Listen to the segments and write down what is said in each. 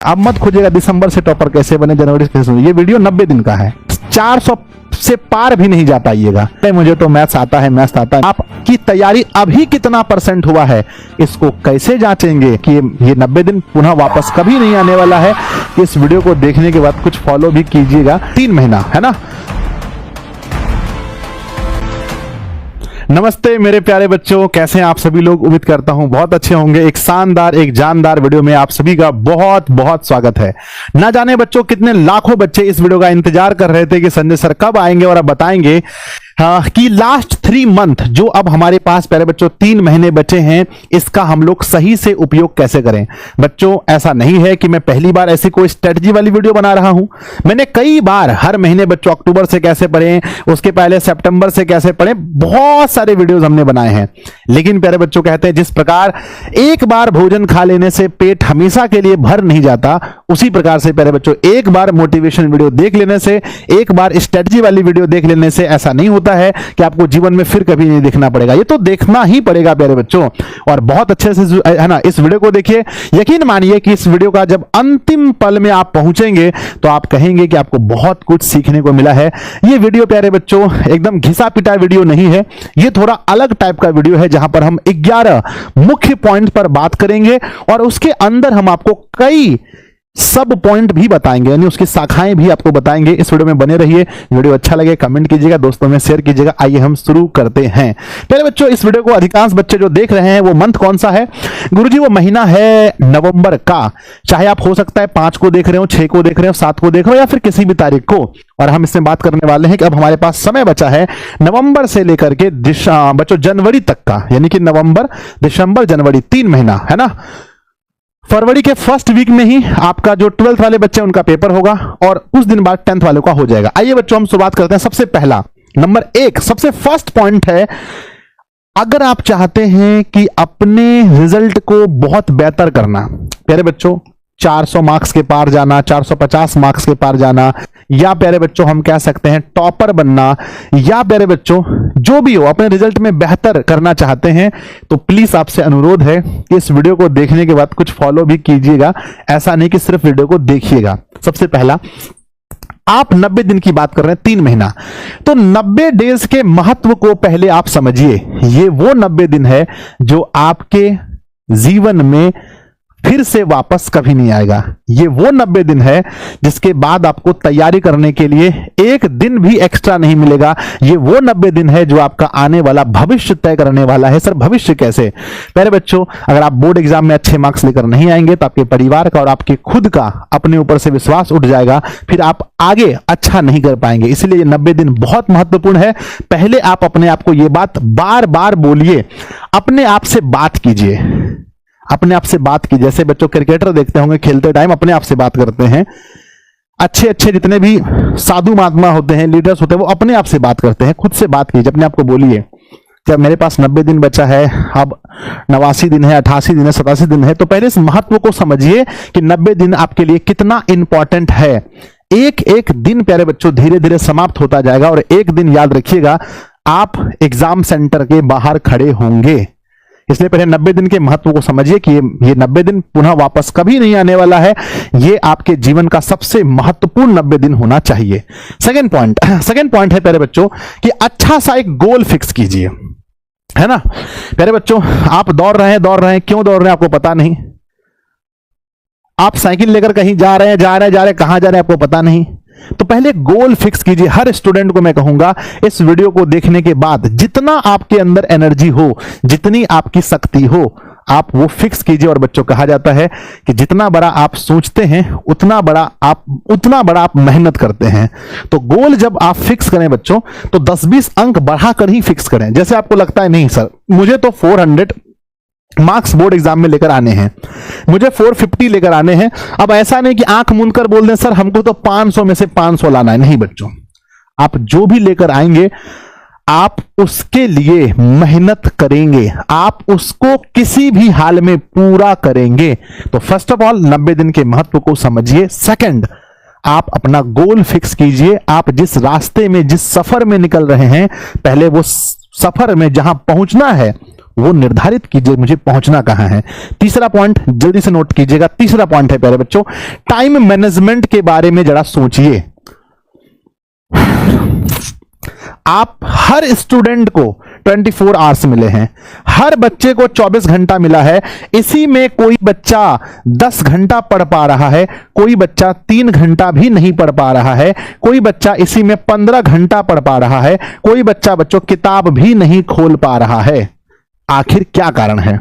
अब मत खोजिएगा दिसंबर से टॉपर कैसे बने, जनवरी से कैसे बने। ये वीडियो 90 दिन का है, 400 से पार भी नहीं जा पाइएगा। मुझे तो मैथ्स आता है, मैथ्स आता है। आपकी तैयारी अभी कितना परसेंट हुआ है, इसको कैसे जांचेंगे कि ये 90 दिन पुनः वापस कभी नहीं आने वाला है। इस वीडियो को देखने के बाद कुछ फॉलो भी कीजिएगा। 3 महीना है ना। नमस्ते मेरे प्यारे बच्चों, कैसे हैं आप सभी लोग। उम्मीद करता हूं बहुत अच्छे होंगे। एक शानदार, एक जानदार वीडियो में आप सभी का बहुत बहुत स्वागत है। ना जाने बच्चों कितने लाखों बच्चे इस वीडियो का इंतजार कर रहे थे कि संजय सर कब आएंगे और अब बताएंगे कि लास्ट 3 मंथ जो अब हमारे पास प्यारे बच्चों 3 महीने बचे हैं, इसका हम लोग सही से उपयोग कैसे करें। बच्चों ऐसा नहीं है कि मैं पहली बार ऐसी कोई स्ट्रेटजी वाली वीडियो बना रहा हूं। मैंने कई बार हर महीने बच्चों अक्टूबर से कैसे पढ़ें, उसके पहले सितंबर से कैसे पढ़ें, बहुत सारे वीडियोस हमने बनाए हैं। लेकिन प्यारे बच्चों कहते हैं जिस प्रकार एक बार भोजन खा लेने से पेट हमेशा के लिए भर नहीं जाता, उसी प्रकार से प्यारे बच्चों एक बार मोटिवेशन वीडियो देख लेने से, एक बार स्ट्रेटजी वाली वीडियो देख लेने से ऐसा नहीं होता है कि आपको जीवन में फिर कभी नहीं देखना पड़ेगा। ये तो देखना ही पड़ेगा प्यारे बच्चों, और बहुत अच्छे से है ना इस वीडियो को देखिए। यकीन मानिए कि इस वीडियो का जब अंतिम पल में आप पहुंचेंगे तो आप कहेंगे कि आपको बहुत कुछ सीखने को मिला है। ये वीडियो प्यारे बच्चों एकदम घिसा पिटा वीडियो नहीं है, ये थोड़ा अलग टाइप का वीडियो है जहां पर हम 11 मुख्य पॉइंट पर बात करेंगे और उसके अंदर हम आपको कई सब पॉइंट भी बताएंगे, यानी उसकी शाखाएं भी आपको बताएंगे। इस वीडियो में बने रहिए। वीडियो अच्छा लगे कमेंट कीजिएगा, दोस्तों में शेयर कीजिएगा। आइए हम शुरू करते हैं। पहले बच्चों इस वीडियो को अधिकांश बच्चे जो देख रहे हैं वो मंथ कौन सा है गुरुजी? वो महीना है नवंबर का। चाहे आप हो सकता है 5 को देख रहे हो, 6 को देख रहे हो, 7 को देख रहे हो या फिर किसी भी तारीख को। और हम इसमें बात करने वाले हैं कि अब हमारे पास समय बचा है नवंबर से लेकर के बच्चों जनवरी तक का, यानी कि नवंबर, दिसंबर, जनवरी 3 महीना है ना। फरवरी के फर्स्ट वीक में ही आपका जो 12th वाले बच्चे उनका पेपर होगा और उस दिन बाद 10th वालों का हो जाएगा। आइए बच्चों हम शुरुआत करते हैं। सबसे पहला नंबर 1 सबसे फर्स्ट पॉइंट है, अगर आप चाहते हैं कि अपने रिजल्ट को बहुत बेहतर करना, प्यारे बच्चों 400 मार्क्स के पार जाना, 450 मार्क्स के पार जाना, या प्यारे बच्चों हम कह सकते हैं टॉपर बनना, या प्यारे बच्चों जो भी हो अपने रिजल्ट में बेहतर करना चाहते हैं, तो प्लीज आपसे अनुरोध है कि इस वीडियो को देखने के बाद कुछ फॉलो भी कीजिएगा। ऐसा नहीं कि सिर्फ वीडियो को देखिएगा। सबसे पहला, आप 90 दिन की बात कर रहे हैं, 3 महीना, तो 90 डेज के महत्व को पहले आप समझिए। ये वो 90 दिन है जो आपके जीवन में फिर से वापस कभी नहीं आएगा। ये वो 90 दिन है जिसके बाद आपको तैयारी करने के लिए एक दिन भी एक्स्ट्रा नहीं मिलेगा। ये वो 90 दिन है जो आपका आने वाला भविष्य तय करने वाला है। सर भविष्य कैसे? प्यारे बच्चों अगर आप बोर्ड एग्जाम में अच्छे मार्क्स लेकर नहीं आएंगे तो आपके परिवार का और आपके खुद का अपने ऊपर से विश्वास उठ जाएगा, फिर आप आगे अच्छा नहीं कर पाएंगे। इसलिए ये 90 दिन बहुत महत्वपूर्ण है। पहले आप अपने आप को ये बात बार बार बोलिए, अपने आप से बात कीजिए, अपने आप से बात की। जैसे बच्चों क्रिकेटर देखते होंगे खेलते टाइम अपने आप से बात करते हैं। अच्छे अच्छे जितने भी साधु महात्मा होते हैं, लीडर्स होते हैं, वो अपने आप से बात करते हैं। खुद से बात कीजिए, अपने आप को बोलिए जब मेरे पास 90 दिन बचा है, अब 89 दिन है, 88 दिन है, 87 दिन है, तो पहले इस महत्व को समझिए कि 90 दिन आपके लिए कितना इंपॉर्टेंट है। एक एक दिन प्यारे बच्चों धीरे धीरे समाप्त होता जाएगा और एक दिन याद रखिएगा आप एग्जाम सेंटर के बाहर खड़े होंगे। इसलिए पहले 90 दिन के महत्व को समझिए कि ये 90 दिन पुनः वापस कभी नहीं आने वाला है। ये आपके जीवन का सबसे महत्वपूर्ण 90 दिन होना चाहिए। सेकंड पॉइंट है प्यारे बच्चों कि अच्छा सा एक गोल फिक्स कीजिए, है ना। प्यारे बच्चों आप दौड़ रहे हैं, क्यों दौड़ रहे हैं आपको पता नहीं। आप साइकिल लेकर कहीं जा रहे हैं, कहां जा रहे हैं आपको पता नहीं। तो पहले गोल फिक्स कीजिए। हर स्टूडेंट को मैं कहूंगा इस वीडियो को देखने के बाद जितना आपके अंदर एनर्जी हो, जितनी आपकी शक्ति हो, आप वो फिक्स कीजिए। और बच्चों कहा जाता है कि जितना बड़ा आप सोचते हैं उतना बड़ा आप मेहनत करते हैं। तो गोल जब आप फिक्स करें बच्चों तो 10-20 अंक बढ़ाकर ही फिक्स करें। जैसे आपको लगता है नहीं सर मुझे तो 400 मार्क्स बोर्ड एग्जाम में लेकर आने हैं, मुझे 450 लेकर आने हैं। अब ऐसा नहीं कि आंख मूंद कर बोल दें सर हमको तो 500 में से 500 लाना है। नहीं बच्चों, आप जो भी लेकर आएंगे आप उसके लिए मेहनत करेंगे, आप उसको किसी भी हाल में पूरा करेंगे। तो फर्स्ट ऑफ ऑल 90 दिन के महत्व को समझिए। सेकंड, आप अपना गोल फिक्स कीजिए। आप जिस रास्ते में, जिस सफर में निकल रहे हैं, पहले वो सफर में जहां पहुंचना है वो निर्धारित कीजिए मुझे पहुंचना कहां है। तीसरा पॉइंट जल्दी से नोट कीजिएगा, तीसरा पॉइंट है प्यारे बच्चों, टाइम मैनेजमेंट के बारे में जरा सोचिए। आप हर स्टूडेंट को 24 आवर्स मिले हैं, हर बच्चे को 24 घंटा मिला है। इसी में कोई बच्चा 10 घंटा पढ़ पा रहा है, कोई बच्चा 3 घंटा भी नहीं पढ़ पा रहा है, कोई बच्चा इसी में 15 घंटा पढ़ पा रहा है, कोई बच्चा बच्चों किताब भी नहीं खोल पा रहा है। आखिर क्या कारण है?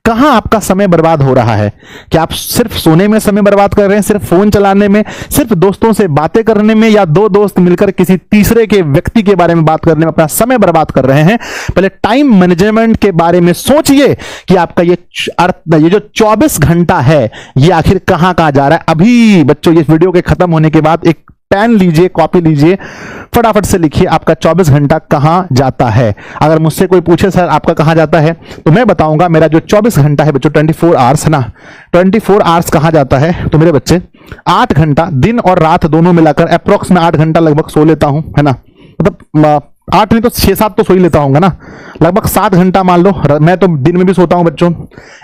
कहां आपका समय बर्बाद हो रहा है? क्या आप सिर्फ सोने में समय बर्बाद कर रहे हैं, सिर्फ फोन चलाने में, सिर्फ दोस्तों से बातें करने में, या दो दोस्त मिलकर किसी तीसरे के व्यक्ति के बारे में बात करने में अपना समय बर्बाद कर रहे हैं? पहले टाइम मैनेजमेंट के बारे में सोचिए कि आपका ये जो 24 घंटा है ये आखिर कहां कहां जा रहा है। अभी बच्चों इस वीडियो के खत्म होने के बाद एक पेन लीजिए, कॉपी लीजिए, फटाफट से लिखिए आपका 24 घंटा कहां जाता है। अगर मुझसे कोई पूछे सर आपका कहां जाता है, तो मैं बताऊंगा मेरा जो 24 घंटा है बच्चों, 24 आवर्स है ना, 24 आवर्स कहां जाता है। तो मेरे बच्चे 8 घंटा दिन और रात दोनों मिलाकर अप्रोक्स में 8 घंटा लगभग सो लेता हूं, है ना। मतलब 8 नहीं तो 6-7 तो सो ही लेता हूंगा ना, लगभग 7 घंटा मान लो। मैं तो दिन में भी सोता हूं बच्चों,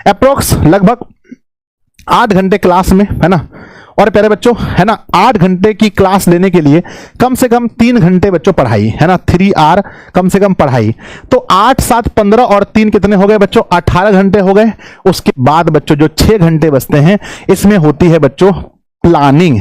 अप्रोक्स लगभग 8 घंटे क्लास में, है ना। और प्यारे बच्चों है ना, 8 घंटे की क्लास लेने के लिए कम से कम 3 घंटे बच्चों पढ़ाई, है ना, 3 आवर कम से कम पढ़ाई। तो 8, 7, 15 और 3 कितने हो गए बच्चों? 18 घंटे हो गए। उसके बाद बच्चों जो 6 घंटे बचते हैं, इसमें होती है बच्चों प्लानिंग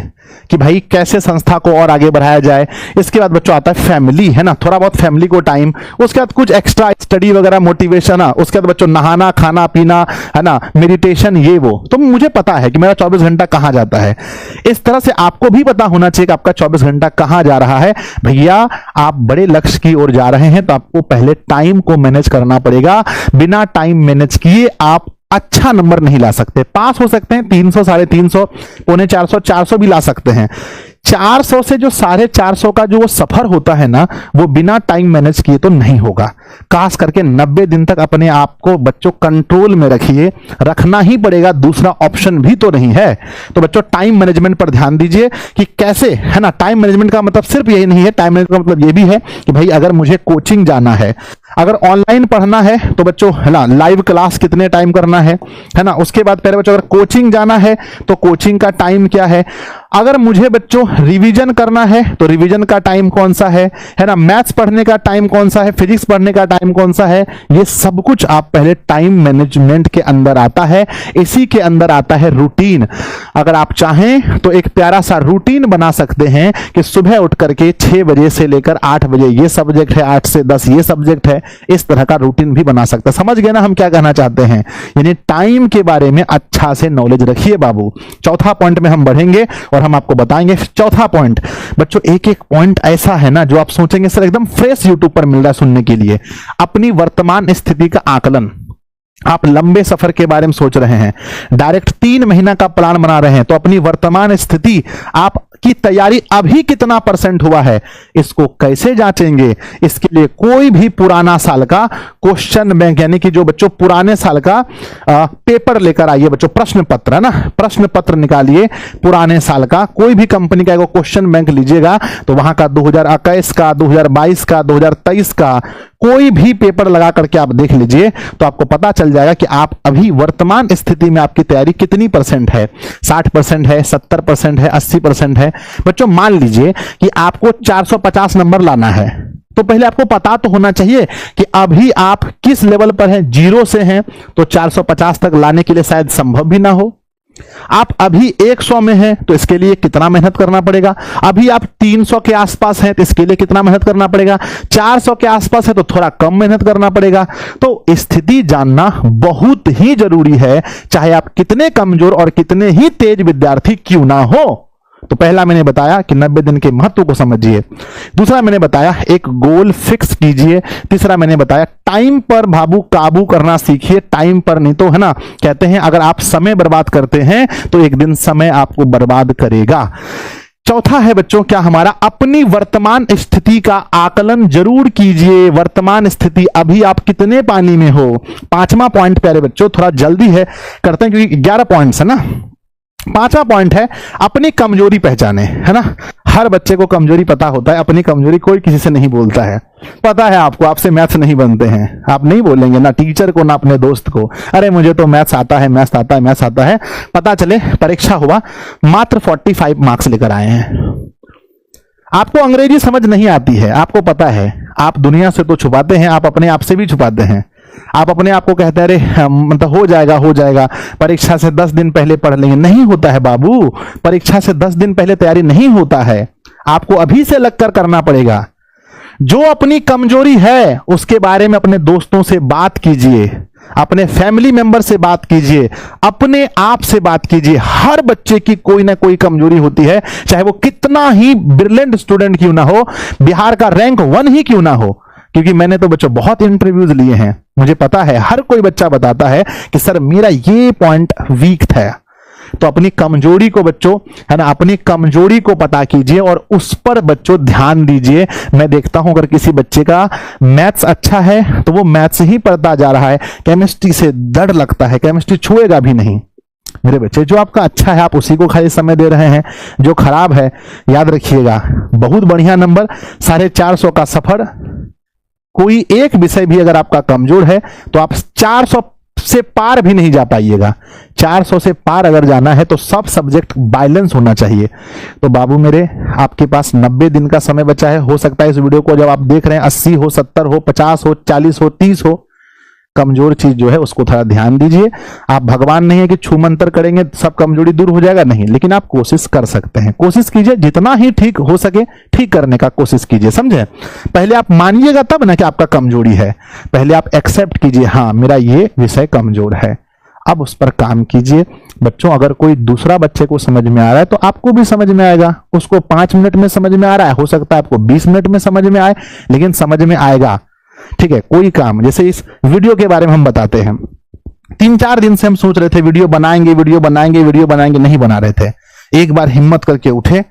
कि भाई कैसे संस्था को और आगे बढ़ाया जाए। इसके बाद बच्चों आता है फैमिली, है ना, थोड़ा बहुत फैमिली को टाइम। उसके बाद कुछ एक्स्ट्रा स्टडी वगैरह, मोटिवेशन। उसके बाद बच्चों नहाना, खाना पीना, है ना, मेडिटेशन, ये वो। तो मुझे पता है कि मेरा 24 घंटा कहां जाता है। इस तरह से आपको भी पता होना चाहिए कि आपका 24 घंटा कहां जा रहा है। भैया आप बड़े लक्ष्य की ओर जा रहे हैं तो आपको पहले टाइम को मैनेज करना पड़ेगा। बिना टाइम मैनेज किए आप अच्छा नंबर नहीं ला सकते। पास हो सकते हैं 300, 350, पौने 400, 400 भी ला सकते हैं। 400 से जो 450 का जो वो सफर होता है ना, वो बिना टाइम मैनेज किए तो नहीं होगा। खास करके 90 दिन तक अपने आप को बच्चों कंट्रोल में रखिए, रखना ही पड़ेगा, दूसरा ऑप्शन भी तो नहीं है। तो बच्चों टाइम मैनेजमेंट पर ध्यान दीजिए कि कैसे, है ना। टाइम मैनेजमेंट का मतलब सिर्फ यही नहीं है, टाइम मैनेजमेंट का मतलब ये भी है कि भाई अगर मुझे कोचिंग जाना है, अगर ऑनलाइन पढ़ना है तो बच्चों है ना लाइव क्लास कितने टाइम करना है ना। उसके बाद पहले बच्चों अगर कोचिंग जाना है तो कोचिंग का टाइम क्या है। अगर मुझे बच्चों रिवीजन करना है तो रिवीजन का टाइम कौन सा है ना। मैथ्स पढ़ने का टाइम कौन सा है, फिजिक्स पढ़ने का टाइम कौन सा है। ये सब कुछ आप पहले टाइम मैनेजमेंट के अंदर आता है। इसी के अंदर आता है रूटीन। अगर आप चाहें तो एक प्यारा सा रूटीन बना सकते हैं कि सुबह उठ करके 6 बजे से लेकर 8 बजे ये सब्जेक्ट है, 8 से 10 ये सब्जेक्ट है। इस तरह का रूटीन भी बना सकते हैं। समझ गए ना हम क्या कहना चाहते हैं। यानी टाइम के बारे में अच्छा से नॉलेज रखिए बाबू। चौथा पॉइंट में हम बढ़ेंगे और हम आपको बताएंगे। चौथा पॉइंट बच्चों, एक एक पॉइंट ऐसा है ना जो आप सोचेंगे सर एकदम फ्रेश यूट्यूब पर मिल रहा है सुनने के लिए। अपनी वर्तमान स्थिति का आकलन। आप लंबे सफर के बारे में सोच रहे हैं, डायरेक्ट 3 महीना का प्लान बना रहे हैं, तो अपनी वर्तमान स्थिति, आप की तैयारी अभी कितना % हुआ है, इसको कैसे जांचेंगे। इसके लिए कोई भी पुराना साल का क्वेश्चन बैंक, यानी कि जो बच्चों पुराने साल का पेपर लेकर आइए बच्चों, प्रश्न पत्र, है ना, प्रश्न पत्र निकालिए पुराने साल का। कोई भी कंपनी का क्वेश्चन बैंक लीजिएगा तो वहां का 2021 का, 2022 का, 2023 का कोई भी पेपर लगा करके आप देख लीजिए तो आपको पता चल जाएगा कि आप अभी वर्तमान स्थिति में आपकी तैयारी कितनी % है। 60% है, 70% है, 80% है। बच्चों मान लीजिए कि आपको 450 नंबर लाना है, तो पहले आपको पता तो होना चाहिए कि अभी आप किस लेवल पर हैं। 0 से हैं तो 450 तक लाने के लिए शायद संभव भी ना हो। आप अभी 100 में हैं तो इसके लिए कितना मेहनत करना पड़ेगा। अभी आप 300 के आसपास हैं तो इसके लिए कितना मेहनत करना पड़ेगा। 400 के आसपास है तो थोड़ा कम मेहनत करना पड़ेगा। तो स्थिति जानना बहुत ही जरूरी है, चाहे आप कितने कमजोर और कितने ही तेज विद्यार्थी क्यों ना हो। तो पहला मैंने बताया कि 90 दिन के महत्व को समझिए। दूसरा मैंने बताया एक गोल फिक्स कीजिए। तीसरा मैंने बताया टाइम पर बाबू काबू करना सीखिए, टाइम पर नहीं तो, है ना, कहते हैं अगर आप समय बर्बाद करते हैं तो एक दिन समय आपको बर्बाद करेगा। चौथा है बच्चों क्या हमारा, अपनी वर्तमान स्थिति का आकलन जरूर कीजिए। वर्तमान स्थिति अभी आप कितने पानी में हो। 5वां पॉइंट प्यारे बच्चों थोड़ा जल्दी है करते हैं क्योंकि 11 पॉइंट्स है ना, पांचवा पॉइंट है अपनी कमजोरी पहचाने, है ना। हर बच्चे को कमजोरी पता होता है, अपनी कमजोरी कोई किसी से नहीं बोलता है। पता है आपको, आपसे मैथ्स नहीं बनते हैं, आप नहीं बोलेंगे ना टीचर को ना अपने दोस्त को, अरे मुझे तो मैथ्स आता है, मैथ्स आता है, मैथ्स आता है। पता चले परीक्षा हुआ, मात्र 45 मार्क्स लेकर आए हैं। आपको अंग्रेजी समझ नहीं आती है, आपको पता है, आप दुनिया से तो छुपाते हैं, आप अपने आप से भी छुपाते हैं। आप अपने आप को कहते हैं अरे मतलब हो जाएगा, परीक्षा से 10 दिन पहले पढ़ लेंगे। नहीं होता है बाबू, परीक्षा से 10 दिन पहले तैयारी नहीं होता है, आपको अभी से लगकर करना पड़ेगा। जो अपनी कमजोरी है उसके बारे में अपने दोस्तों से बात कीजिए, अपने फैमिली मेंबर से बात कीजिए, अपने आप से बात कीजिए। हर बच्चे की कोई ना कोई कमजोरी होती है, चाहे वो कितना ही ब्रिलियंट स्टूडेंट क्यों ना हो, बिहार का रैंक 1 ही क्यों ना हो। क्योंकि मैंने तो बच्चों बहुत इंटरव्यूज लिए हैं, मुझे पता है हर कोई बच्चा बताता है कि सर मेरा ये पॉइंट वीक था। तो अपनी कमजोरी को बच्चों, है ना, अपनी कमजोरी को पता कीजिए और उस पर बच्चों ध्यान दीजिए। मैं देखता हूं अगर किसी बच्चे का मैथ्स अच्छा है तो वो मैथ्स ही पढ़ता जा रहा है, केमिस्ट्री से डर लगता है, केमिस्ट्री छुएगा भी नहीं। मेरे बच्चे, जो आपका अच्छा है आप उसी को खाली समय दे रहे हैं, जो खराब है याद रखिएगा बहुत बढ़िया नंबर 450 का सफर। कोई एक विषय भी अगर आपका कमजोर है तो आप 400 से पार भी नहीं जा पाइएगा। 400 से पार अगर जाना है तो सब सब्जेक्ट बैलेंस होना चाहिए। तो बाबू मेरे, आपके पास 90 दिन का समय बचा है। हो सकता है इस वीडियो को जब आप देख रहे हैं 80 हो, 70 हो, 50 हो, 40 हो, 30 हो, कमजोर चीज जो है उसको थोड़ा ध्यान दीजिए। आप भगवान नहीं है कि छू मंतर करेंगे सब कमजोरी दूर हो जाएगा, नहीं, लेकिन आप कोशिश कर सकते हैं। कोशिश कीजिए जितना ही ठीक हो सके ठीक करने का कोशिश कीजिए, समझे। पहले आप मानिएगा तब ना कि आपका कमजोरी है, पहले आप एक्सेप्ट कीजिए हाँ मेरा ये विषय कमजोर है, अब उस पर काम कीजिए। बच्चों अगर कोई दूसरा बच्चे को समझ में आ रहा है तो आपको भी समझ में आएगा। उसको 5 मिनट में समझ में आ रहा है, हो सकता है आपको 20 मिनट में समझ में आए, लेकिन समझ में आएगा। ठीक है, कोई काम, जैसे इस वीडियो के बारे में हम बताते हैं, 3-4 दिन से हम सोच रहे थे वीडियो बनाएंगे, नहीं बना रहे थे। एक बार हिम्मत करके उठे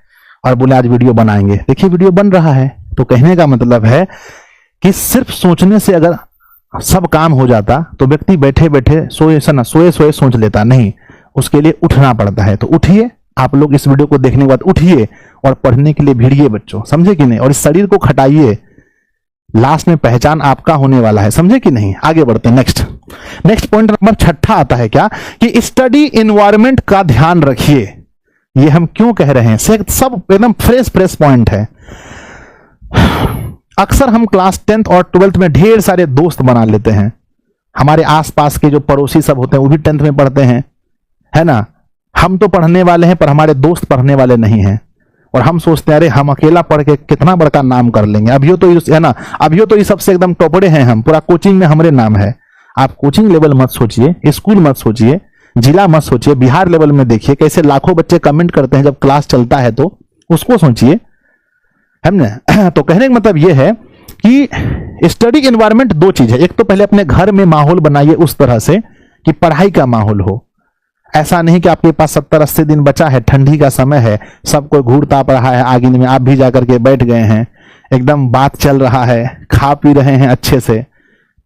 और बोले आज वीडियो बनाएंगे। देखिए वीडियो बन रहा है। तो कहने का मतलब है कि सिर्फ सोचने से अगर सब काम हो जाता तो व्यक्ति बैठे बैठे सोए सोच लेता नहीं, उसके लिए उठना पड़ता है। तो उठिए, आप लोग इस वीडियो को देखने के बाद उठिए और पढ़ने के लिए भिड़िए बच्चों, समझे कि नहीं। और इस शरीर को खटाइए, लास्ट में पहचान आपका होने वाला है, समझे कि नहीं। आगे बढ़ते हैं। नेक्स्ट पॉइंट नंबर 6 आता है क्या कि स्टडी इन्वायरमेंट का ध्यान रखिए। ये हम क्यों कह रहे हैं, सब एकदम फ्रेश पॉइंट है। अक्सर हम क्लास 10th और 12th में ढेर सारे दोस्त बना लेते हैं। हमारे आसपास के जो पड़ोसी सब होते हैं वो भी 10th में पढ़ते हैं, है ना। हम तो पढ़ने वाले हैं पर हमारे दोस्त पढ़ने वाले नहीं हैं, और हम सोचते हैं अरे हम अकेला पढ़ के कितना बड़का नाम कर लेंगे। अभियो तो है ना, अभियो तो ये सबसे एकदम टॉपड़े हैं हम, पूरा कोचिंग में हमारे नाम है। आप कोचिंग लेवल मत सोचिए, स्कूल मत सोचिए, जिला मत सोचिए, बिहार लेवल में देखिए कैसे लाखों बच्चे कमेंट करते हैं जब क्लास चलता है, तो उसको सोचिए, है ना। तो कहने का मतलब यह है कि स्टडी एनवायरनमेंट 2 चीज है। एक तो पहले अपने घर में माहौल बनाइए उस तरह से कि पढ़ाई का माहौल हो। ऐसा नहीं कि आपके पास 70-80 दिन बचा है, ठंडी का समय है, सब कोई घूर ताप रहा है आगे में, आप भी जाकर के बैठ गए हैं, एकदम बात चल रहा है, खा पी रहे हैं अच्छे से।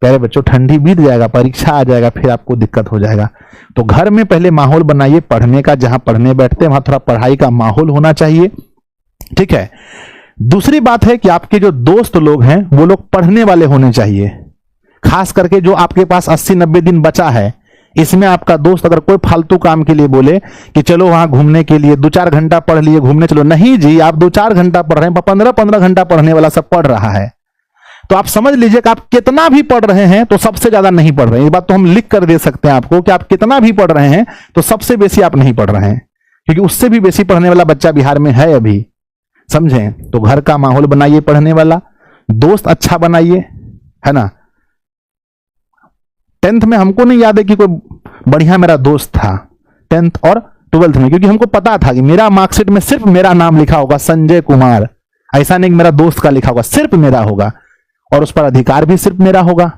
प्यारे बच्चों, ठंडी बीत जाएगा, परीक्षा आ जाएगा, फिर आपको दिक्कत हो जाएगा। तो घर में पहले माहौल बनाइए पढ़ने का, जहां पढ़ने बैठते हैं वहां थोड़ा पढ़ाई का माहौल होना चाहिए, ठीक है। दूसरी बात है कि आपके जो दोस्त लोग हैं वो लोग पढ़ने वाले होने चाहिए। खास करके जो आपके पास 80-90 दिन बचा है, इसमें आपका दोस्त अगर कोई फालतू काम के लिए बोले कि चलो वहां घूमने के लिए 2-4 घंटा पढ़ लिए, घूमने चलो, नहीं जी, आप 2-4 घंटा पढ़ रहे हैं, 15-15 घंटा पढ़ने वाला सब पढ़ रहा है। तो आप समझ लीजिए कि आप कितना भी पढ़ रहे हैं तो सबसे ज्यादा नहीं पढ़ रहे हैं। ये बात तो हम लिख कर दे सकते हैं आपको कि आप कितना भी पढ़ रहे हैं तो सबसे बेसी आप नहीं पढ़ रहे हैं, क्योंकि उससे भी बेसी पढ़ने वाला बच्चा बिहार में है अभी, समझे। तो घर का माहौल बनाइए पढ़ने वाला, दोस्त अच्छा बनाइए, है ना। 10th में हमको नहीं याद है कि कोई बढ़िया मेरा दोस्त था 10th और 12th में, क्योंकि हमको पता था कि मेरा मार्कशीट में सिर्फ मेरा नाम लिखा होगा, संजय कुमार। ऐसा नहीं कि मेरा दोस्त का लिखा होगा, सिर्फ मेरा होगा, और उस पर अधिकार भी सिर्फ मेरा होगा।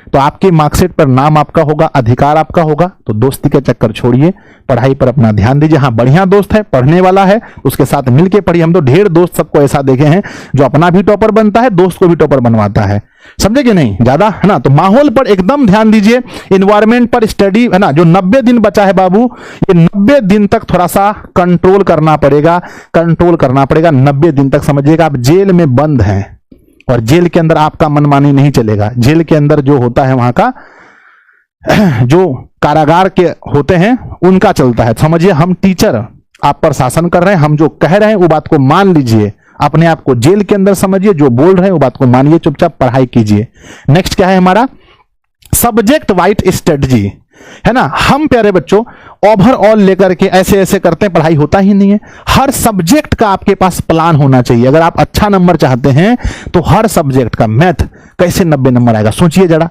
तो आपके मार्कशीट पर नाम आपका होगा, अधिकार आपका होगा। तो दोस्ती का चक्कर छोड़िए, पढ़ाई पर अपना ध्यान दीजिए। हाँ, बढ़िया दोस्त है, पढ़ने वाला है, उसके साथ मिलके पढ़िए। हम तो ढेर दोस्त सबको ऐसा देखे हैं जो अपना भी टॉपर बनता है, दोस्त को भी टॉपर बनवाता है, समझे कि नहीं, ज्यादा है ना। तो माहौल पर एकदम ध्यान दीजिए, इन्वायरमेंट पर स्टडी है ना। जो 90 दिन बचा है बाबू, ये 90 दिन तक थोड़ा सा कंट्रोल करना पड़ेगा, कंट्रोल करना पड़ेगा। 90 दिन तक समझिएगा आप जेल में बंद हैं, और जेल के अंदर आपका मनमानी नहीं चलेगा। जेल के अंदर जो होता है वहां का, जो कारागार के होते हैं उनका चलता है। समझिए हम टीचर आप पर शासन कर रहे हैं, हम जो कह रहे हैं वो बात को मान लीजिए, अपने आप को जेल के अंदर समझिए, जो बोल रहे हैं वो बात को मानिए, चुपचाप पढ़ाई कीजिए। नेक्स्ट क्या है हमारा, सब्जेक्ट वाइज स्ट्रेटजी, है ना। हम प्यारे बच्चों ओवरऑल लेकर के ऐसे ऐसे करते हैं, पढ़ाई होता ही नहीं है। हर सब्जेक्ट का आपके पास प्लान होना चाहिए। अगर आप अच्छा नंबर चाहते हैं तो हर सब्जेक्ट का, मैथ कैसे 90 नंबर आएगा, सोचिए जरा,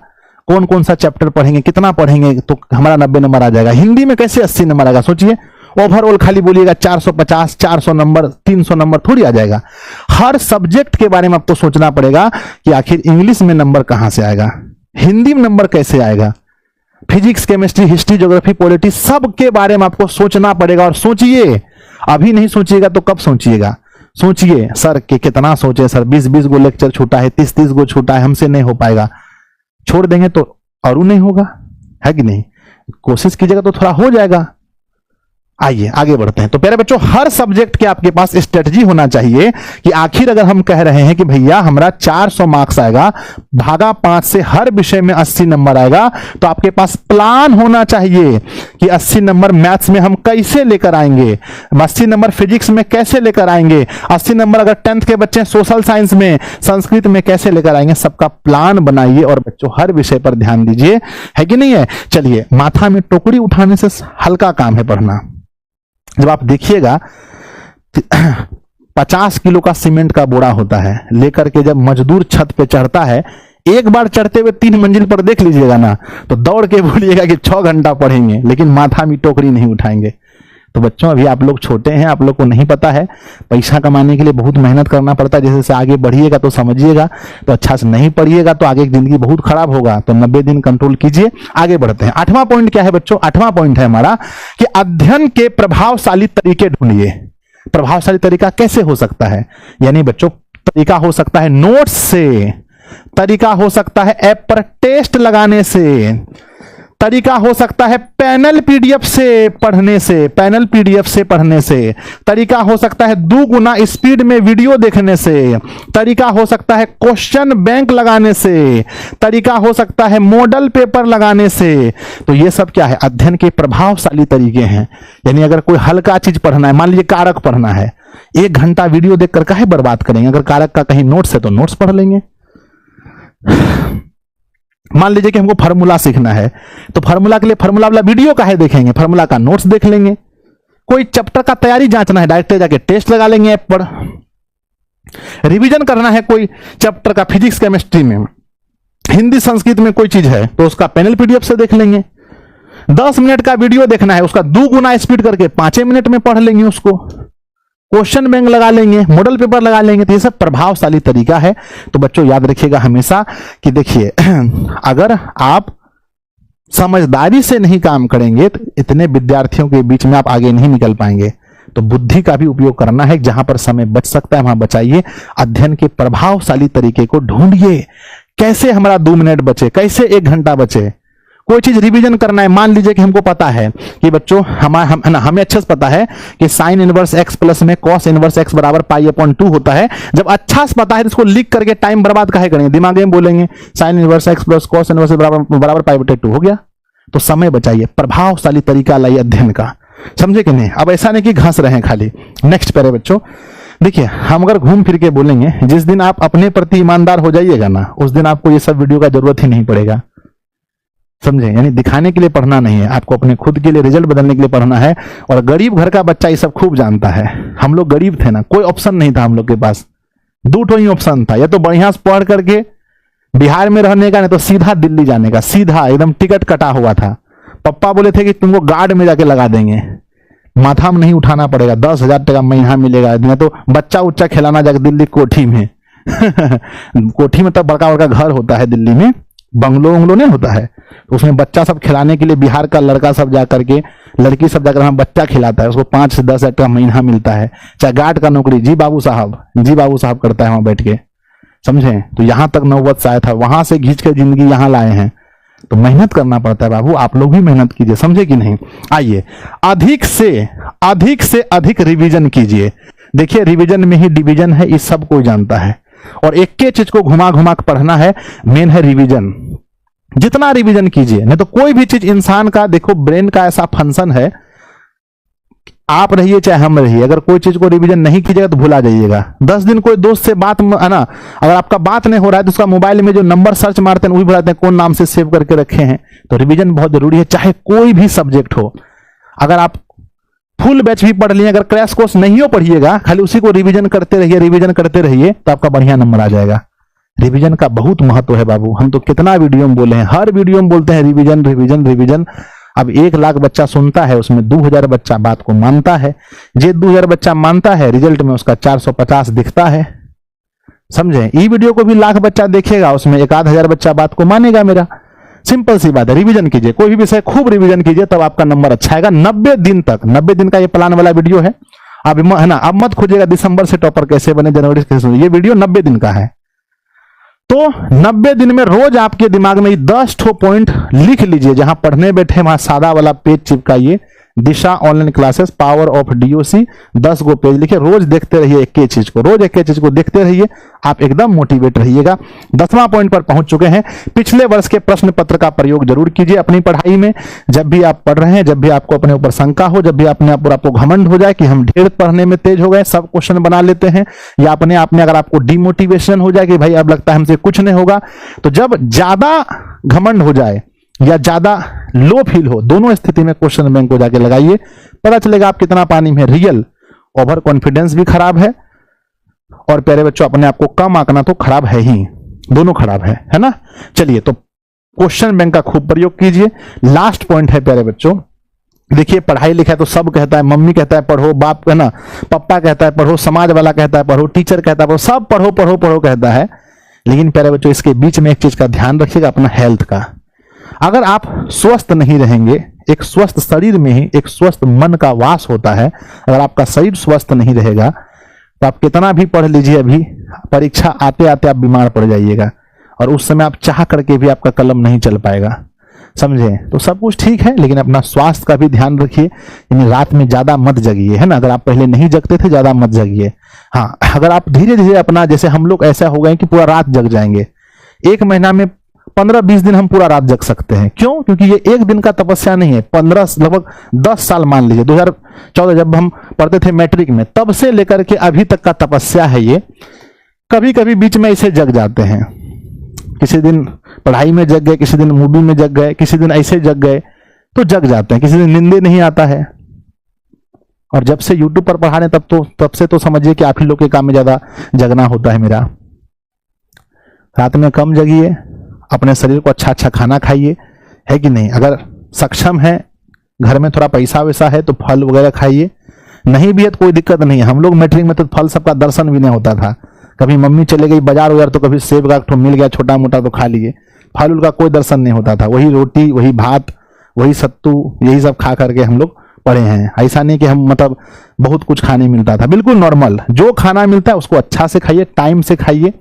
कौन कौन सा चैप्टर पढ़ेंगे, कितना पढ़ेंगे तो हमारा 90 नंबर आ जाएगा। हिंदी में कैसे 80 नंबर आएगा, सोचिए। ओवरऑल खाली बोलिएगा 450, 400 नंबर, 300 नंबर थोड़ी आ जाएगा। हर सब्जेक्ट के बारे में आपको सोचना पड़ेगा कि आखिर इंग्लिश में नंबर कहां से आएगा, हिंदी में नंबर कैसे आएगा, physics, chemistry, history, geography, polity, सब के बारे में आपको सोचना पड़ेगा। और सोचिए, अभी नहीं सोचिएगा तो कब सोचिएगा। सोचिए सर कि कितना सोचे सर, 20-20 गो लेक्चर छूटा है, 30-30 गो छूटा है, हमसे नहीं हो पाएगा, छोड़ देंगे तो और नहीं होगा, है कि नहीं। कोशिश कीजिएगा तो थोड़ा हो जाएगा। आइए आगे बढ़ते हैं। तो प्यारे बच्चों, हर सब्जेक्ट के आपके पास स्ट्रेटजी होना चाहिए कि आखिर अगर हम कह रहे हैं कि भैया हमारा 400 मार्क्स आएगा, भागा 5 से हर विषय में 80 नंबर आएगा, तो आपके पास प्लान होना चाहिए कि 80 नंबर मैथ्स में हम कैसे लेकर आएंगे, 80 नंबर फिजिक्स में कैसे लेकर आएंगे, 80 नंबर अगर 10th के बच्चे सोशल साइंस में, संस्कृत में कैसे लेकर आएंगे। सबका प्लान बनाइए और बच्चों हर विषय पर ध्यान दीजिए, है कि नहीं है। चलिए, माथा में टोकरी उठाने से हल्का काम है पढ़ना। जब आप देखिएगा 50 किलो का सीमेंट का बोरा होता है, लेकर के जब मजदूर छत पे चढ़ता है, एक बार चढ़ते हुए 3 मंजिल पर देख लीजिएगा ना, तो दौड़ के बोलिएगा कि 6 घंटा पढ़ेंगे, लेकिन माथा में टोकरी नहीं उठाएंगे। तो बच्चों अभी आप लोग छोटे हैं, आप लोग को नहीं पता है, पैसा कमाने के लिए बहुत मेहनत करना पड़ता है। जैसे आगे बढ़िएगा तो समझिएगा, तो अच्छा से नहीं पढ़िएगा तो आगे जिंदगी बहुत खराब होगा। तो 90 दिन कंट्रोल कीजिए। आगे बढ़ते हैं। 8वां पॉइंट क्या है बच्चों, 8वां पॉइंट है हमारा कि अध्ययन के प्रभावशाली तरीके ढूंढिए। प्रभावशाली तरीका कैसे हो सकता है, यानी बच्चों तरीका हो सकता है नोट्स से, तरीका हो सकता है ऐप पर टेस्ट लगाने से, तरीका हो सकता है पैनल पीडीएफ से पढ़ने से, पैनल पीडीएफ से पढ़ने से, तरीका हो सकता है 2 गुना स्पीड में वीडियो देखने से, तरीका हो सकता है क्वेश्चन बैंक लगाने से, तरीका हो सकता है मॉडल पेपर लगाने से। तो ये सब क्या है, अध्ययन के प्रभावशाली तरीके हैं। यानी अगर कोई हल्का चीज पढ़ना है, मान लीजिए कारक पढ़ना है, 1 घंटा वीडियो देखकर काहे बर्बाद करेंगे। अगर कारक का कहीं नोट्स है तो नोट्स पढ़ लेंगे। मान लीजिए कि हमको फार्मूला सीखना है, तो फार्मूला के लिए फार्मूला वाला वीडियो काहे देखेंगे, फार्मूला का नोट्स देख लेंगे। कोई चैप्टर का तैयारी जांचना है, डायरेक्ट जाके टेस्ट लगा लेंगे ऐप पर। रिवीजन करना है कोई चैप्टर का, फिजिक्स केमिस्ट्री में, हिंदी संस्कृत में कोई चीज है, तो उसका पैनल पीडीएफ से देख लेंगे। 10 मिनट का वीडियो देखना है, उसका 2 गुना स्पीड करके 5 मिनट में पढ़ लेंगे उसको। क्वेश्चन बैंक लगा लेंगे, मॉडल पेपर लगा लेंगे। तो ये सब प्रभावशाली तरीका है। तो बच्चों याद रखिएगा हमेशा कि देखिए अगर आप समझदारी से नहीं काम करेंगे तो इतने विद्यार्थियों के बीच में आप आगे नहीं निकल पाएंगे। तो बुद्धि का भी उपयोग करना है, जहां पर समय बच सकता है वहां बचाइए। अध्ययन के प्रभावशाली तरीके को ढूंढिए। कैसे हमारा 2 मिनट बचे, कैसे 1 घंटा बचे। कोई चीज रिवीजन करना है, मान लीजिए कि हमको पता है कि बच्चों हमें अच्छे से पता है कि साइन इनवर्स एक्स प्लस में कॉस इनवर्स एक्स बराबर पाई/2 होता है। जब अच्छा से पता है तो इसको लिख करके टाइम बर्बाद काहे करेंगे, दिमाग में बोलेंगे sine inverse x plus cos inverse बराबर पाई/2 हो गया। तो समय बचाइए, प्रभावशाली तरीका लाइए अध्ययन का, समझे कि नहीं। अब ऐसा नहीं कि घंस रहे हैं खाली। नेक्स्ट प्यारे बच्चों, देखिए हम अगर घूम फिर के बोलेंगे, जिस दिन आप अपने प्रति ईमानदार हो जाइएगा ना, उस दिन आपको ये सब वीडियो का जरूरत ही नहीं पड़ेगा, समझे। यानी दिखाने के लिए पढ़ना नहीं है, आपको अपने खुद के लिए, रिजल्ट बदलने के लिए पढ़ना है। और गरीब घर का बच्चा ये सब खूब जानता है। हम लोग गरीब थे ना, कोई ऑप्शन नहीं था हम लोग के पास, 2 ही ऑप्शन था, या तो बढ़िया से पढ़ करके बिहार में रहने का, नहीं तो सीधा दिल्ली जाने का। सीधा एकदम टिकट कटा हुआ था। पप्पा बोले थे कि तुमको गार्ड में जाके लगा देंगे, माथा में नहीं उठाना पड़ेगा, 10,000 टका महीना मिलेगा। नहीं तो बच्चा उच्चा खिलाना जाके दिल्ली कोठी में कोठी में तब बड़का बड़का घर होता है दिल्ली में, बंगलो वंगलो नहीं होता है, तो उसमें बच्चा सब खिलाने के लिए बिहार का लड़का सब जा करके, लड़की सब जाकर हम बच्चा खिलाता है, उसको 5 से 10 हज़ार का महीना मिलता है। चाहे गार्ड का नौकरी, जी बाबू साहब करता है वहां बैठ के, समझे। तो यहां तक नौबत से आया था, वहां से घींच कर जिंदगी यहां लाए हैं। तो मेहनत करना पड़ता है बाबू, आप लोग भी मेहनत कीजिए, समझे कि नहीं। आइए, अधिक से अधिक रिवीजन कीजिए। देखिए, रिवीजन में ही डिवीजन है, इस सब कोई जानता है। और एक के चीज को घुमा घुमा के पढ़ना है, मेन है रिवीजन। जितना रिवीजन कीजिए, नहीं तो कोई भी चीज इंसान का, देखो ब्रेन का ऐसा फंक्शन है, आप रहिए चाहे हम रहिए, अगर कोई चीज को रिवीजन नहीं कीजिएगा तो भुला जाइएगा। 10 दिन कोई दोस्त से बात है ना, अगर आपका बात नहीं हो रहा है तो उसका मोबाइल में जो नंबर सर्च मारते हैं वो भी भुलाते हैं, कौन नाम से सेव करके रखे हैं। तो रिवीजन बहुत जरूरी है, चाहे कोई भी सब्जेक्ट हो। अगर आप फुल बैच भी पढ़ लिए, अगर क्रैश कोर्स नहीं हो पढ़िएगा, खाली उसी को रिवीजन करते रहिए तो आपका बढ़िया नंबर आ जाएगा। रिवीजन का बहुत महत्व है बाबू, हम तो कितना वीडियो में बोले हैं, हर वीडियो में बोलते हैं रिवीजन रिवीजन रिवीजन। अब 1 लाख बच्चा सुनता है, उसमें 2000 बच्चा बात को मानता है। जे 2000 बच्चा मानता है, रिजल्ट में उसका 450 दिखता है, समझे। ई वीडियो को भी लाख बच्चा देखेगा, उसमें 1-1000 बच्चा बात को मानेगा मेरा। सिंपल सी बात है, रिवीजन कीजिए, कोई भी विषय खूब रिवीजन कीजिए, तब आपका नंबर अच्छा आएगा। 90 दिन तक, 90 दिन का ये प्लान वाला वीडियो है। अब है ना, अब मत खोजिएगा दिसंबर से टॉपर कैसे बने, जनवरी से कैसे, ये वीडियो 90 दिन का है। तो 90 दिन में रोज आपके दिमाग में 10 ठो पॉइंट लिख लीजिए, जहां पढ़ने बैठे वहां सादा वाला पेज चिपकाइए, Disha online classes power of DOC, 10 go page लिखे, रोज देखते रहिए एक चीज को, रोज एक चीज को देखते रहिए, आप एकदम मोटिवेट रहिएगा। 10वां पॉइंट पर पहुंच चुके हैं। पिछले वर्ष के प्रश्न पत्र का प्रयोग जरूर कीजिए अपनी पढ़ाई में। जब भी आप पढ़ रहे हैं, जब भी आपको अपने ऊपर शंका हो, जब भी अपने ऊपर आपको घमंड हो जाए कि हम ढेर पढ़ने में तेज हो गए, सब क्वेश्चन बना लेते हैं, या अपने आप में अगर आपको डिमोटिवेशन हो जाए कि भाई अब लगता है हमसे कुछ नहीं होगा, तो जब ज्यादा घमंड हो जाए या ज्यादा लो फील हो, दोनों स्थिति में क्वेश्चन बैंक को जाके लगाइए, पता चलेगा आप कितना पानी में। रियल ओवर कॉन्फिडेंस भी खराब है, और प्यारे बच्चों अपने आप को कम आंकना तो खराब है ही, दोनों खराब है ना। चलिए, तो क्वेश्चन बैंक का खूब प्रयोग कीजिए। लास्ट पॉइंट है प्यारे बच्चों, देखिए पढ़ाई लिखाई तो सब कहता है, मम्मी कहता है पढ़ो, बाप है ना, पापा कहता है पढ़ो, समाज वाला कहता है पढ़ो, टीचर कहता है पढ़ो, सब पढ़ो पढ़ो पढ़ो कहता है। लेकिन प्यारे बच्चों, इसके बीच में एक चीज का ध्यान रखिएगा, अपना हेल्थ का। अगर आप स्वस्थ नहीं रहेंगे, एक स्वस्थ शरीर में ही एक स्वस्थ मन का वास होता है। अगर आपका शरीर स्वस्थ नहीं रहेगा तो आप कितना भी पढ़ लीजिए, अभी परीक्षा आते आते आप बीमार पड़ जाइएगा, और उस समय आप चाह करके भी आपका कलम नहीं चल पाएगा, समझे। तो सब कुछ ठीक है, लेकिन अपना स्वास्थ्य का भी ध्यान रखिए। यानी रात में ज्यादा मत जगिए, है ना। अगर आप पहले नहीं जगते थे, ज्यादा मत जगिए। हाँ, अगर आप धीरे धीरे अपना, जैसे हम लोग ऐसा हो गए कि पूरा रात जग जाएंगे, 1 महीना में 15-20 दिन हम पूरा रात जग सकते हैं। क्यों? क्योंकि ये एक दिन का तपस्या नहीं है, 15 लगभग 10 साल मान लीजिए, 2014 जब हम पढ़ते थे मैट्रिक में, तब से लेकर के अभी तक का तपस्या है ये। कभी कभी बीच में ऐसे जग जाते हैं, किसी दिन पढ़ाई में जग गए, किसी दिन मूवी में जग गए, किसी दिन ऐसे जग गए, तो जग जाते हैं। किसी दिन नींदे नहीं आता है। और जब से यूट्यूब पर पढ़ा रहे तब से तो समझिए कि आप ही लोग के काम में ज्यादा जगना होता है मेरा। रात में कम जगिए, अपने शरीर को अच्छा अच्छा खाना खाइए, है कि नहीं। अगर सक्षम है, घर में थोड़ा पैसा वैसा है, तो फल वगैरह खाइए। नहीं भी है तो कोई दिक्कत नहीं है। हम लोग मैट्रिक में तो फल सबका दर्शन भी नहीं होता था। कभी मम्मी चले गई बाजार वगैरह तो कभी सेब का मिल गया छोटा मोटा तो खा लिए, फल उल का कोई दर्शन नहीं होता था। वही रोटी, वही भात, वही सत्तू, यही सब खा करके हम लोग पढ़े हैं। ऐसा नहीं कि हम मतलब बहुत कुछ खाने मिलता था, बिल्कुल नॉर्मल। जो खाना मिलता है उसको अच्छा से खाइए, टाइम से खाइए,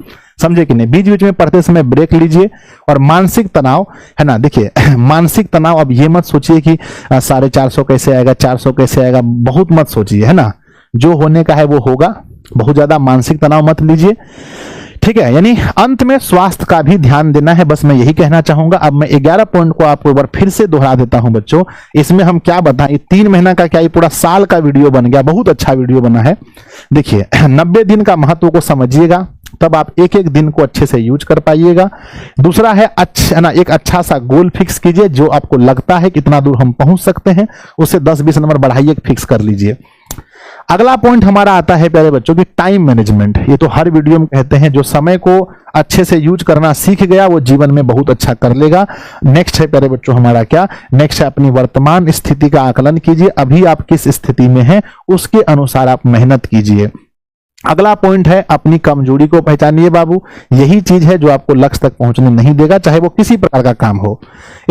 समझे कि नहीं। बीच बीच में पढ़ते समय ब्रेक लीजिए। और मानसिक तनाव है ना, देखिए मानसिक तनाव, अब ये मत सोचिए कि 450 कैसे आएगा, 400 कैसे आएगा, बहुत मत सोचिए, है ना। जो होने का है वो होगा। बहुत ज्यादा मानसिक तनाव मत लीजिए, ठीक है। यानी अंत में स्वास्थ्य का भी ध्यान देना है, बस मैं यही कहना चाहूंगा। अब मैं 11 पॉइंट को आपको एक बार फिर से दोहरा देता हूं बच्चों। इसमें हम क्या बताएं, 3 महीना का क्या, ये पूरा साल का वीडियो बन गया, बहुत अच्छा वीडियो बना है। देखिए 90 दिन का महत्व को समझिएगा, तब आप एक एक दिन को अच्छे से यूज कर पाइएगा। दूसरा है अच्छा ना, एक अच्छा सा गोल फिक्स कीजिए, जो आपको लगता है कितना दूर हम पहुंच सकते हैं, उससे 10-20 नंबर बढ़ाइए, फिक्स कर लीजिए। अगला पॉइंट हमारा आता है प्यारे बच्चों की टाइम मैनेजमेंट। ये तो हर वीडियो में कहते हैं, जो समय को अच्छे से यूज करना सीख गया वो जीवन में बहुत अच्छा कर लेगा। नेक्स्ट है प्यारे बच्चों हमारा क्या, नेक्स्ट है अपनी वर्तमान स्थिति का आकलन कीजिए। अभी आप किस स्थिति में हैं उसके अनुसार आप मेहनत कीजिए। अगला पॉइंट है अपनी कमजोरी को पहचानिए बाबू। यही चीज है जो आपको लक्ष्य तक पहुंचने नहीं देगा, चाहे वो किसी प्रकार का काम हो।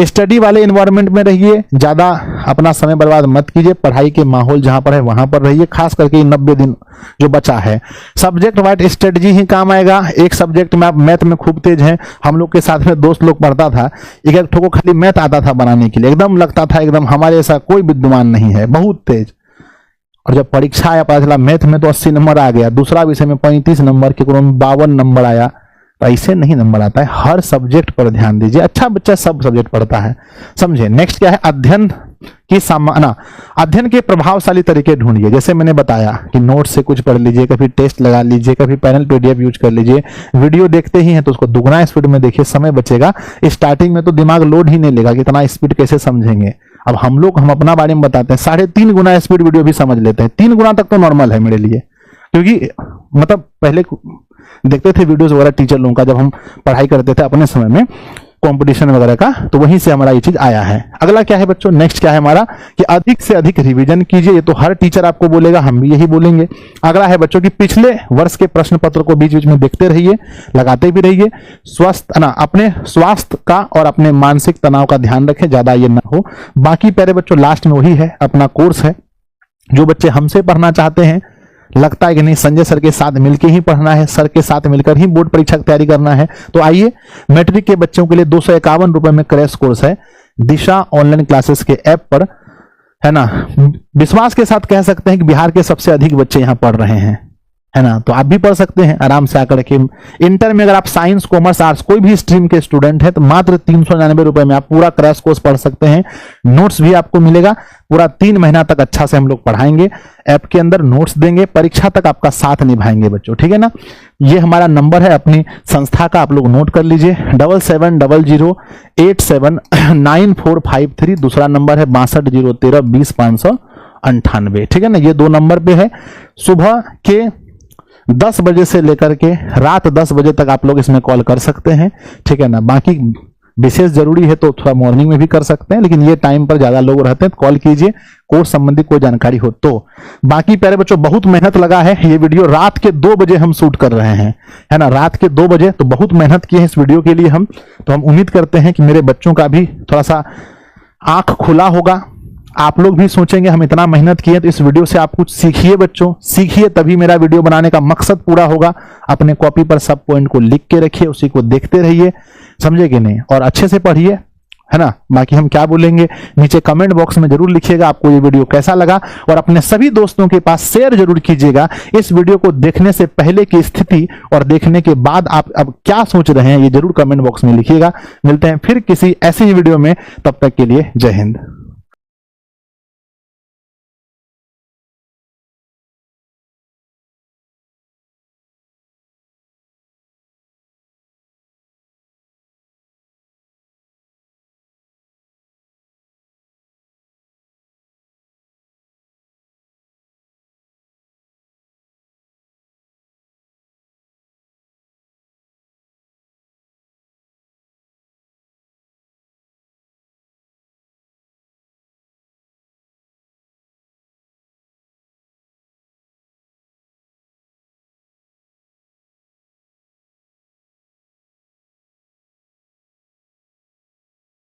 स्टडी वाले एनवायरनमेंट में रहिए, ज्यादा अपना समय बर्बाद मत कीजिए, पढ़ाई के माहौल जहां पर है वहां पर रहिए, खास करके 90 दिन जो बचा है। सब्जेक्ट वाइज स्ट्रेटजी ही काम आएगा। एक सब्जेक्ट में आप मैथ में खूब तेज हैं, हम लोग के साथ में दोस्त लोग पढ़ता था, एक ठो को खाली मैथ आता था बनाने के लिए, एकदम लगता था एकदम हमारे ऐसा कोई विद्वान नहीं है, बहुत तेज। और जब परीक्षा आया पता चला मैथ में तो 80 नंबर आ गया, दूसरा विषय में 35 नंबर, केकरो में 52 नंबर आया। तो ऐसे नहीं नंबर आता है, हर सब्जेक्ट पर ध्यान दीजिए। अच्छा बच्चा सब सब्जेक्ट पढ़ता है, समझे। नेक्स्ट क्या है, अध्ययन की अध्ययन के प्रभावशाली तरीके ढूंढिए। जैसे मैंने बताया कि नोट से कुछ पढ़ लीजिए, कभी टेस्ट लगा लीजिए, कभी पैनल पीडीएफ यूज कर लीजिए। वीडियो देखते ही हैं तो उसको दुगना स्पीड में देखिए, समय बचेगा। स्टार्टिंग में तो दिमाग लोड ही नहीं लेगा कि इतना स्पीड कैसे समझेंगे। अब हम अपना बारे में बताते हैं, 3.5 गुना स्पीड वीडियो भी समझ लेते हैं। 3 गुना तक तो नॉर्मल है मेरे लिए, क्योंकि मतलब पहले देखते थे वीडियोस वगैरह टीचर लोगों का, जब हम पढ़ाई करते थे अपने समय में कंपटीशन वगैरह का, तो वहीं से हमारा ये चीज आया है। अगला क्या है बच्चों, नेक्स्ट क्या है हमारा कि अधिक से अधिक रिवीजन कीजिए। ये तो हर टीचर आपको बोलेगा, हम भी यही बोलेंगे। अगला है बच्चों कि पिछले वर्ष के प्रश्न पत्र को बीच बीच में देखते रहिए, लगाते भी रहिए। अपने स्वास्थ्य का और अपने मानसिक तनाव का ध्यान रखें, ज्यादा ये ना हो। बाकी प्यारे बच्चों लास्ट में वही है, अपना कोर्स है। जो बच्चे हमसे पढ़ना चाहते हैं, लगता है कि नहीं संजय सर के साथ मिलकर ही पढ़ना है, सर के साथ मिलकर ही बोर्ड परीक्षा की तैयारी करना है, तो आइए मैट्रिक के बच्चों के लिए 251 रुपए में क्रैश कोर्स है दिशा ऑनलाइन क्लासेस के ऐप पर, है ना। विश्वास के साथ कह सकते हैं कि बिहार के सबसे अधिक बच्चे यहां पढ़ रहे हैं, है ना। तो आप भी पढ़ सकते हैं आराम से आकर के। इंटर में अगर आप साइंस कॉमर्स आर्ट्स कोई भी स्ट्रीम के स्टूडेंट हैं तो मात्र 399 रुपए में आप पूरा क्रैश कोर्स पढ़ सकते हैं। नोट्स भी आपको मिलेगा, पूरा 3 महीना तक अच्छा से हम लोग पढ़ाएंगे, ऐप के अंदर नोट्स देंगे, परीक्षा तक आपका साथ निभाएंगे बच्चों, ठीक है ना। ये हमारा नंबर है अपनी संस्था का, आप लोग नोट कर लीजिए 7700879453। दूसरा नंबर है 6203020598, ठीक है ना। ये 2 नंबर पे है। सुबह के 10 बजे से लेकर के रात 10 बजे तक आप लोग इसमें कॉल कर सकते हैं, ठीक है ना। बाकी विशेष जरूरी है तो थोड़ा मॉर्निंग में भी कर सकते हैं, लेकिन ये टाइम पर ज्यादा लोग रहते हैं तो कॉल कीजिए, कोर्स संबंधी कोई जानकारी हो तो। बाकी प्यारे बच्चों बहुत मेहनत लगा है, ये वीडियो रात के 2 बजे हम शूट कर रहे हैं, है ना, रात के 2 बजे। तो बहुत मेहनत की है इस वीडियो के लिए हम, तो हम उम्मीद करते हैं कि मेरे बच्चों का भी थोड़ा सा आंख खुला होगा। आप लोग भी सोचेंगे हम इतना मेहनत किए, तो इस वीडियो से आप कुछ सीखिए बच्चों, सीखिए, तभी मेरा वीडियो बनाने का मकसद पूरा होगा। अपने कॉपी पर सब पॉइंट को लिख के रखिए, उसी को देखते रहिए, समझे कि नहीं, और अच्छे से पढ़िए, है ना। बाकी हम क्या बोलेंगे नीचे कमेंट बॉक्स में जरूर लिखिएगा आपको ये वीडियो कैसा लगा, और अपने सभी दोस्तों के पास शेयर जरूर कीजिएगा। इस वीडियो को देखने से पहले की स्थिति और देखने के बाद आप अब क्या सोच रहे हैं, ये जरूर कमेंट बॉक्स में लिखिएगा। मिलते हैं फिर किसी ऐसी ही वीडियो में, तब तक के लिए जय हिंद।